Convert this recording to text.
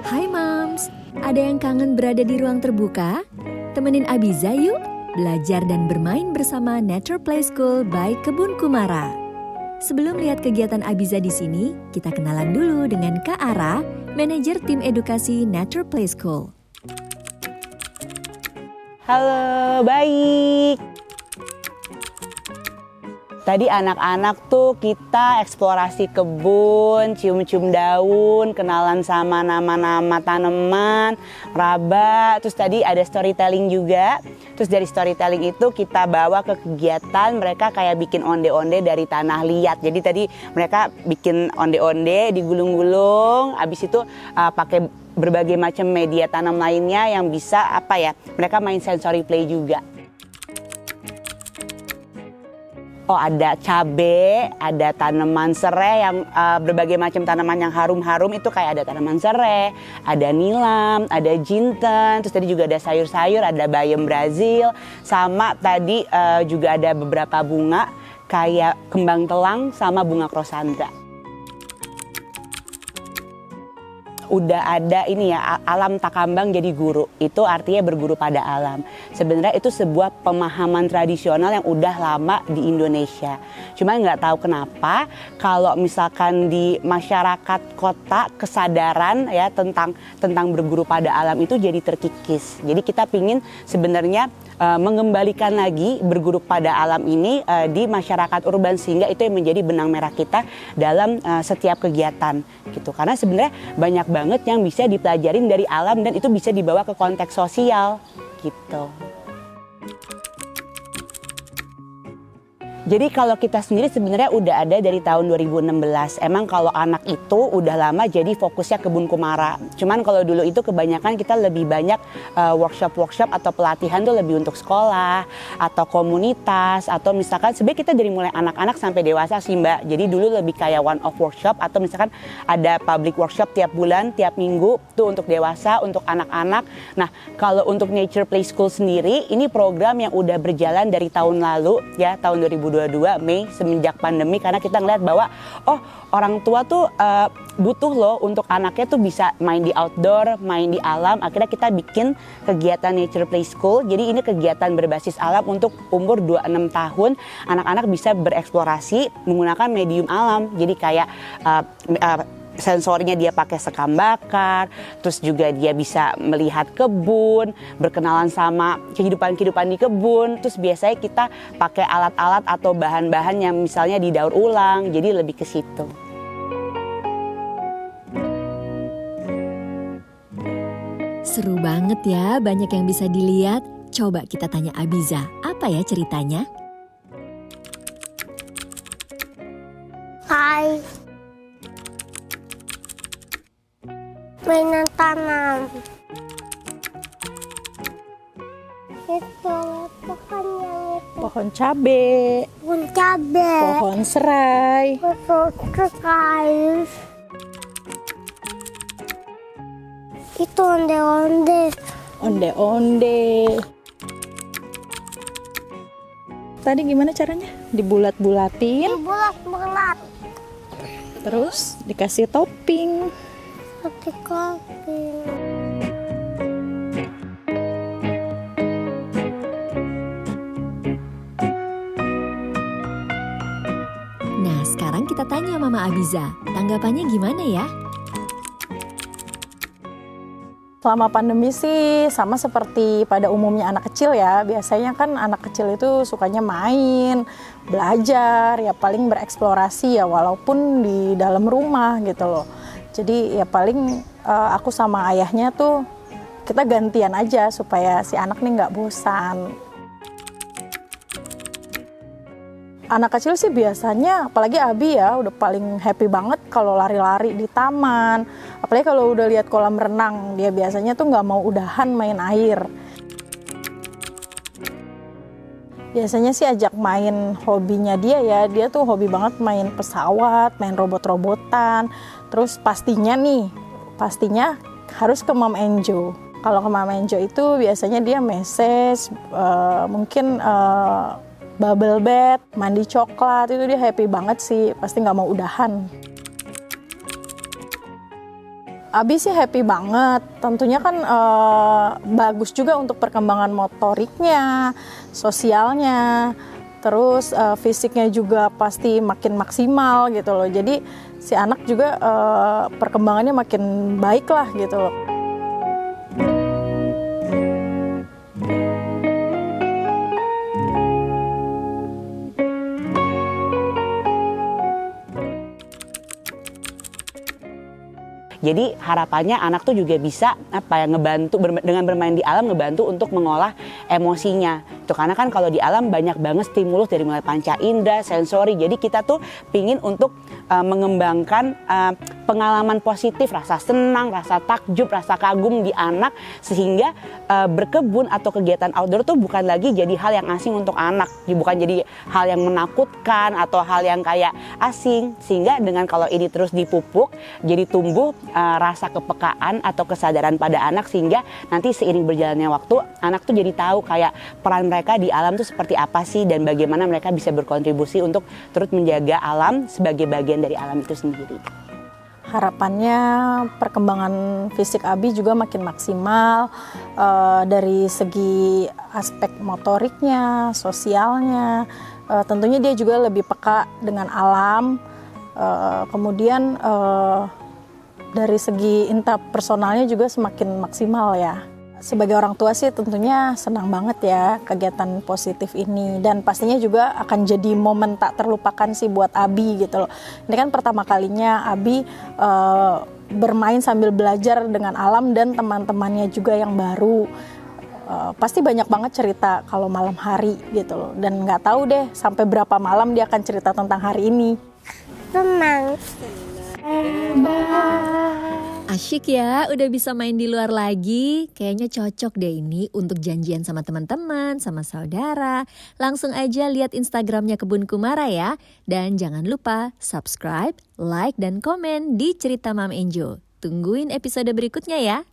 Hai Moms, ada yang kangen berada di ruang terbuka? Temenin Abiza yuk, belajar dan bermain bersama Nature Play School by Kebun Kumara. Sebelum lihat kegiatan Abiza di sini, kita kenalan dulu dengan Kak Ara, manajer tim edukasi Nature Play School. Halo, baik. Tadi anak-anak tuh kita eksplorasi kebun, cium-cium daun, kenalan sama nama-nama tanaman, raba. Terus tadi ada storytelling juga. Terus dari storytelling itu kita bawa ke kegiatan mereka kayak bikin onde-onde dari tanah liat. Jadi tadi mereka bikin onde-onde digulung-gulung, habis itu pakai berbagai macam media tanam lainnya yang bisa mereka main sensory play juga. Oh, ada cabe, ada tanaman serai yang berbagai macam tanaman yang harum-harum itu kayak ada tanaman serai, ada nilam, ada jinten, terus tadi juga ada sayur-sayur, ada bayam Brazil, sama tadi juga ada beberapa bunga kayak kembang telang sama bunga krosandra. Udah ada ini ya, alam takambang jadi guru. Itu artinya berguru pada alam. Sebenarnya itu sebuah pemahaman tradisional yang udah lama di Indonesia. Cuma nggak tahu kenapa kalau misalkan di masyarakat kota kesadaran ya tentang berguru pada alam itu jadi terkikis. Jadi kita pingin sebenarnya mengembalikan lagi berguru pada alam ini di masyarakat urban sehingga itu yang menjadi benang merah kita dalam setiap kegiatan gitu. Karena sebenarnya banyak banget yang bisa dipelajarin dari alam dan itu bisa dibawa ke konteks sosial gitu. Jadi kalau kita sendiri sebenarnya udah ada dari tahun 2016. Emang kalau anak itu udah lama jadi fokusnya Kebun Kumara. Cuman kalau dulu itu kebanyakan kita lebih banyak workshop atau pelatihan tuh lebih untuk sekolah atau komunitas atau misalkan sebenarnya kita dari mulai anak-anak sampai dewasa sih Mbak. Jadi dulu lebih kayak one off workshop atau misalkan ada public workshop tiap bulan, tiap minggu tuh untuk dewasa, untuk anak-anak. Nah, kalau untuk Nature Play School sendiri ini program yang udah berjalan dari tahun lalu ya, tahun 2022 Mei semenjak pandemi karena kita ngeliat bahwa orang tua tuh butuh loh untuk anaknya tuh bisa main di outdoor, main di alam. Akhirnya kita bikin kegiatan Nature Play School. Jadi ini kegiatan berbasis alam untuk umur 26 tahun. Anak-anak bisa bereksplorasi menggunakan medium alam. Jadi kayak sensornya dia pakai sekam bakar, terus juga dia bisa melihat kebun, berkenalan sama kehidupan di kebun. Terus biasanya kita pakai alat-alat atau bahan-bahan yang misalnya didaur ulang, jadi lebih ke situ. Seru banget ya, banyak yang bisa dilihat. Coba kita tanya Abiza, apa ya ceritanya? Hai. Mainan tanam. Itu pohon yang itu. Pohon cabe, Pohon cabe. pohon serai, Pohon serai. Itu onde-onde. onde-onde. Tadi gimana caranya? Dibulat-bulatin, Bulat-bulat. terus dikasih topping. Seperti kopi. Nah, sekarang kita tanya Mama Abiza, tanggapannya gimana ya? Selama pandemi sih sama seperti pada umumnya anak kecil ya. Biasanya kan anak kecil itu sukanya main, belajar, ya paling bereksplorasi ya walaupun di dalam rumah gitu loh. Jadi ya paling aku sama ayahnya tuh kita gantian aja supaya si anak nih nggak bosan. Anak kecil sih biasanya, apalagi Abi ya, udah paling happy banget kalau lari-lari di taman. Apalagi kalau udah lihat kolam renang, dia biasanya tuh nggak mau udahan main air. Biasanya sih ajak main hobinya dia ya, dia tuh hobi banget main pesawat, main robot-robotan. Terus pastinya harus ke Mom Enjo. Kalau ke Mom Enjo itu biasanya dia message, mungkin bubble bath, mandi coklat, itu dia happy banget sih, pasti nggak mau udahan. Abi sih happy banget. Tentunya kan bagus juga untuk perkembangan motoriknya, sosialnya, terus fisiknya juga pasti makin maksimal gitu loh. Jadi si anak juga perkembangannya makin baik lah gitu loh. Jadi harapannya anak tuh juga bisa ngebantu dengan bermain di alam, ngebantu untuk mengolah emosinya. Itu karena kan kalau di alam banyak banget stimulus dari mulai panca indera, sensori. Jadi kita tuh pingin untuk mengembangkan pengalaman positif, rasa senang, rasa takjub, rasa kagum di anak, sehingga berkebun atau kegiatan outdoor tuh bukan lagi jadi hal yang asing untuk anak, bukan jadi hal yang menakutkan atau hal yang kayak asing. Sehingga dengan kalau ini terus dipupuk, jadi tumbuh rasa kepekaan atau kesadaran pada anak, sehingga nanti seiring berjalannya waktu anak tuh jadi tahu kayak peran mereka di alam tuh seperti apa sih, dan bagaimana mereka bisa berkontribusi untuk terus menjaga alam sebagai bagian dari alam itu sendiri. Harapannya perkembangan fisik Abi juga makin maksimal dari segi aspek motoriknya, sosialnya. Tentunya dia juga lebih peka dengan alam. Kemudian dari segi interpersonalnya juga semakin maksimal ya. Sebagai orang tua sih tentunya senang banget ya kegiatan positif ini, dan pastinya juga akan jadi momen tak terlupakan sih buat Abi gitu loh. Ini kan pertama kalinya Abi bermain sambil belajar dengan alam dan teman-temannya juga yang baru. Pasti banyak banget cerita kalau malam hari gitu loh, dan nggak tahu deh sampai berapa malam dia akan cerita tentang hari ini. Tenang. Asyik ya, udah bisa main di luar lagi. Kayaknya cocok deh ini untuk janjian sama teman-teman, sama saudara. Langsung aja lihat Instagramnya Kebun Kumara ya. Dan jangan lupa subscribe, like, dan komen di Cerita Mam Enjo. Tungguin episode berikutnya ya.